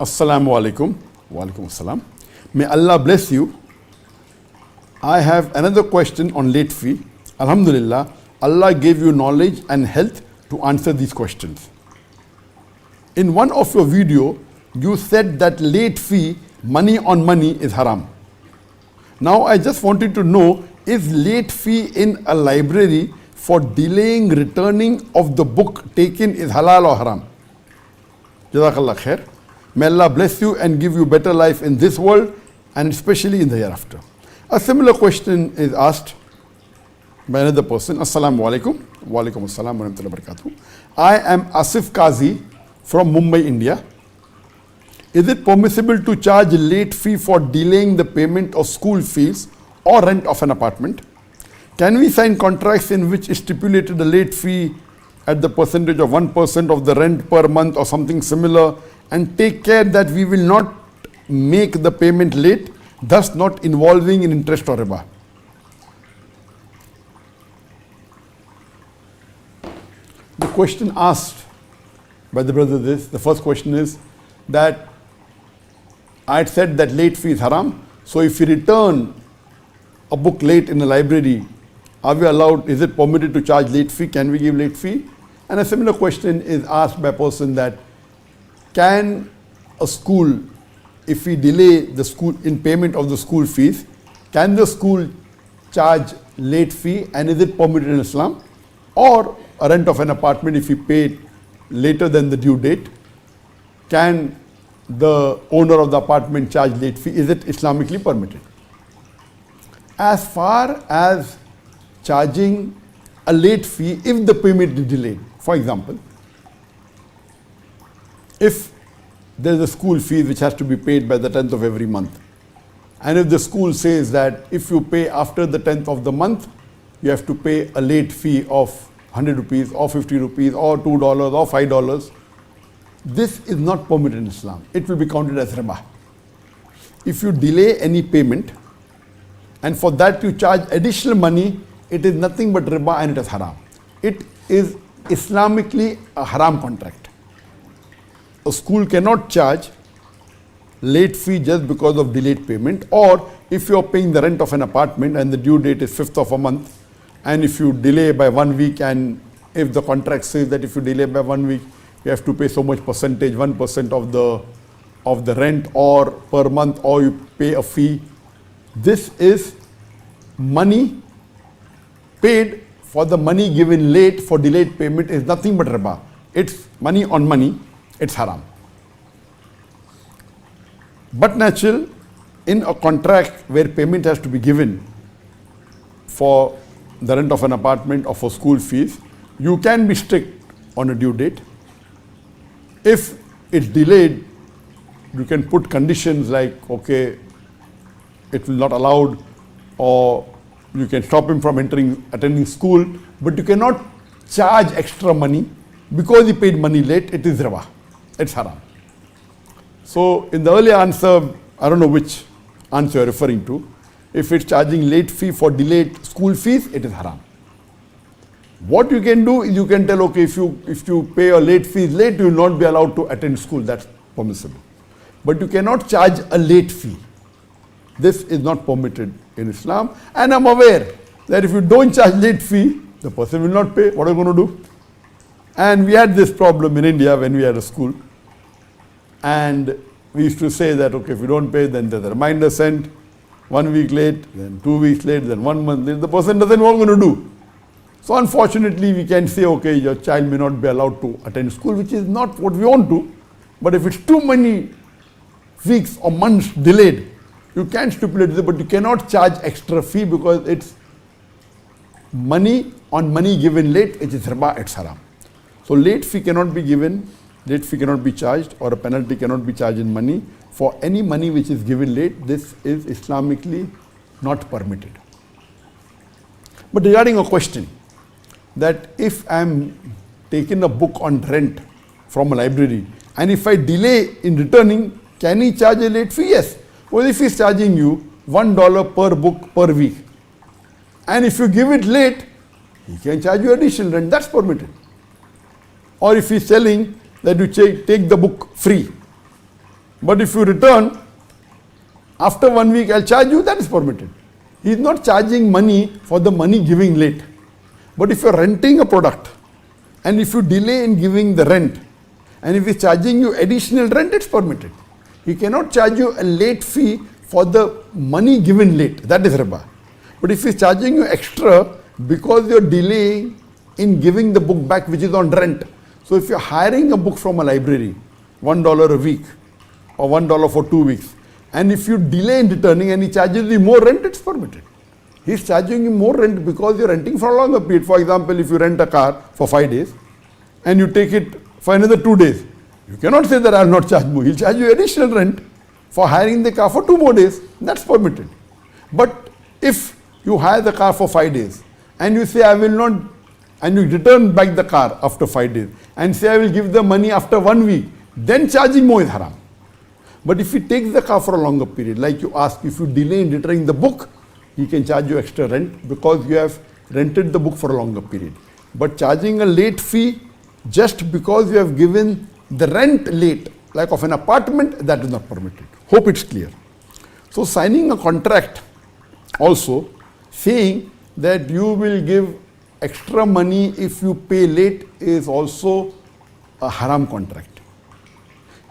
Assalamu alaikum. Wa alaikum assalam. May Allah bless you. I have another question on late fee. Alhamdulillah, Allah gave you knowledge and health to answer these questions. In one of your video, you said that late fee, money on money, is haram. Now I just wanted to know, is late fee in a library for delaying returning of the book taken is halal or haram? Jazakallah khair. May Allah bless you and give you better life in this world and especially in the hereafter. A similar question is asked by another person. Assalamu alaikum. Wa alaikum assalam wa rahmatullahi wa barakatuh. I am Asif Qazi from Mumbai, India. Is it permissible to charge a late fee for delaying the payment of school fees or rent of an apartment? Can we sign contracts in which is stipulated a late fee at the percentage of 1% of the rent per month or something similar, and take care that we will not make the payment late, thus not involving in interest or riba? The question asked by the brother is, the first question is that I had said that late fee is haram. So if we return a book late in the library, are we allowed, is it permitted to charge late fee? Can we give late fee? And a similar question is asked by a person that can a school, if we delay the school in payment of the school fees, can the school charge late fee, and is it permitted in Islam? Or a rent of an apartment, if we pay later than the due date, can the owner of the apartment charge late fee? Is it Islamically permitted? As far as charging a late fee if the payment is delayed, for example, if there is a school fee which has to be paid by the 10th of every month, and if the school says that if you pay after the 10th of the month, you have to pay a late fee of 100 rupees or 50 rupees or $2 or $5, this is not permitted in Islam. It will be counted as riba. If you delay any payment and for that you charge additional money, it is nothing but riba and it is haram. It is Islamically a haram contract. A school cannot charge late fee just because of delayed payment, or if you are paying the rent of an apartment and the due date is 5th of a month, and if you delay by 1 week, and if the contract says that if you delay by 1 week, you have to pay so much percentage, 1% of the rent or per month, or you pay a fee. This is money paid for the money given late for delayed payment is nothing but riba. It's money on money, it's haram. But natural, in a contract where payment has to be given for the rent of an apartment or for school fees, you can be strict on a due date. If it's delayed, you can put conditions like, okay, it will not allowed, or you can stop him from attending school, but you cannot charge extra money because he paid money late. It is riba. It's haram. So in the earlier answer, I don't know which answer you're referring to. If it's charging late fee for delayed school fees, it is haram. What you can do is you can tell, okay, if you pay a late fee late, you will not be allowed to attend school. That's permissible. But you cannot charge a late fee. This is not permitted in Islam. And I'm aware that if you don't charge late fee, the person will not pay. What are you going to do? And we had this problem in India when we had a school. And we used to say that, okay, if you don't pay, then there's a reminder sent. 1 week late, then 2 weeks late, then 1 month late. The person doesn't know what we're going to do. So unfortunately, we can say, okay, your child may not be allowed to attend school, which is not what we want to. But if it's too many weeks or months delayed, you can stipulate this, but you cannot charge extra fee because it's money on money given late, it is riba, it's haram. So late fee cannot be given, late fee cannot be charged, or a penalty cannot be charged in money. For any money which is given late, this is Islamically not permitted. But regarding a question, that if I'm taking a book on rent from a library, and if I delay in returning, can he charge a late fee? Yes. Well, if he's charging you $1 per book per week, and if you give it late, he can charge you additional rent. That's permitted. Or if he's selling that you take the book free, But if you return, after 1 week I'll charge you, that is permitted. He is not charging money for the money giving late. But if you're renting a product, and if you delay in giving the rent, and if he's charging you additional rent, it's permitted. He cannot charge you a late fee for the money given late. That is riba. But if he's charging you extra because you're delaying in giving the book back, which is on rent. So if you're hiring a book from a library, $1 a week or $1 for 2 weeks, and if you delay in returning and he charges you more rent, it's permitted. He's charging you more rent because you're renting for a longer period. For example, if you rent a car for 5 days and you take it for another 2 days, you cannot say that I will not charge more. He'll charge you additional rent for hiring the car for 2 more days. That's permitted. But if you hire the car for 5 days and you say I will not, and you return back the car after 5 days and say I will give the money after 1 week, then charging more is haram. But if he takes the car for a longer period, like you ask, if you delay in returning the book, he can charge you extra rent because you have rented the book for a longer period. But charging a late fee just because you have given the rent late, like of an apartment, that is not permitted. Hope it's clear. So signing a contract also saying that you will give extra money if you pay late is also a haram contract.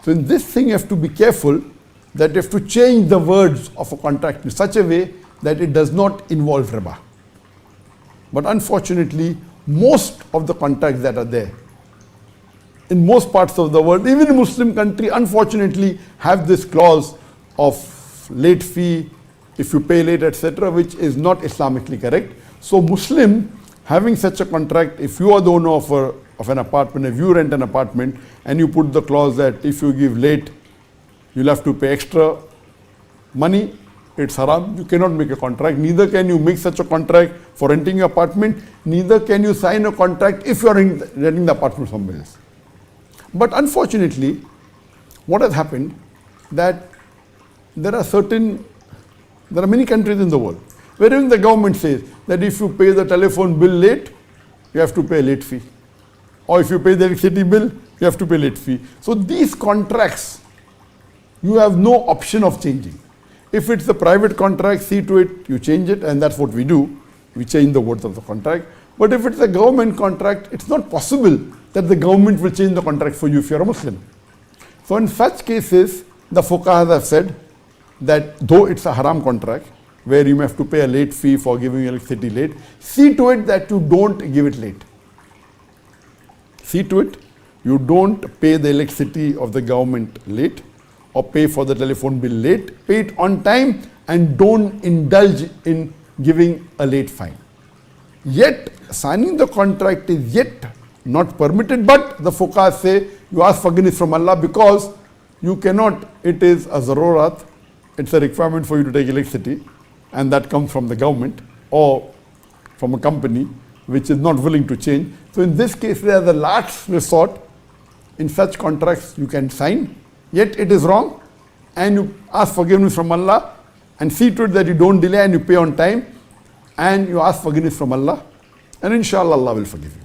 So in this thing you have to be careful that you have to change the words of a contract in such a way that it does not involve riba. But unfortunately, most of the contracts that are there in most parts of the world, even in Muslim country, unfortunately have this clause of late fee, if you pay late, etc., which is not Islamically correct. So Muslim having such a contract, if you are the owner of an apartment, if you rent an apartment and you put the clause that if you give late, you'll have to pay extra money, it's haram. You cannot make a contract. Neither can you make such a contract for renting your apartment. Neither can you sign a contract if you are renting the apartment somewhere else. But unfortunately, what has happened that there are many countries in the world wherein the government says that if you pay the telephone bill late, you have to pay a late fee. Or if you pay the electricity bill, you have to pay late fee. So these contracts, you have no option of changing. If it's a private contract, see to it, you change it, and that's what we do. We change the words of the contract. But if it's a government contract, it's not possible that the government will change the contract for you if you're a Muslim. So in such cases, the fuqahas have said that though it's a haram contract, where you may have to pay a late fee for giving electricity late, see to it that you don't give it late. See to it, you don't pay the electricity of the government late or pay for the telephone bill late, pay it on time and don't indulge in giving a late fine. Yet, signing the contract is yet not permitted, but the fuqahas say you ask forgiveness from Allah because you cannot, it is a zarurat, it's a requirement for you to take electricity, and that comes from the government or from a company which is not willing to change. So in this case, there is a last resort. In such contracts you can sign, yet it is wrong, and you ask forgiveness from Allah and see to it that you don't delay and you pay on time, and you ask forgiveness from Allah, and inshallah Allah will forgive you.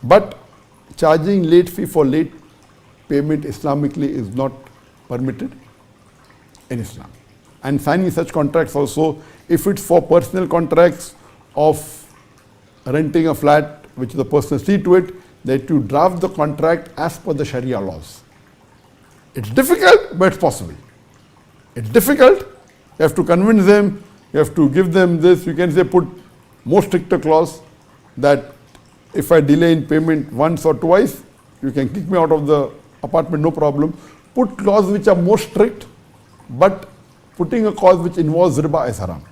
But charging late fee for late payment Islamically is not permitted in Islam. And signing such contracts also, if it's for personal contracts of renting a flat, which the person see to it that you draft the contract as per the Sharia laws. It's difficult, but it's possible. It's difficult. You have to convince them. You have to give them this. You can say put more stricter clause that if I delay in payment once or twice, you can kick me out of the apartment, no problem. Put clauses which are more strict, but putting a clause which involves riba is haram.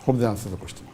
Hope that answers the question.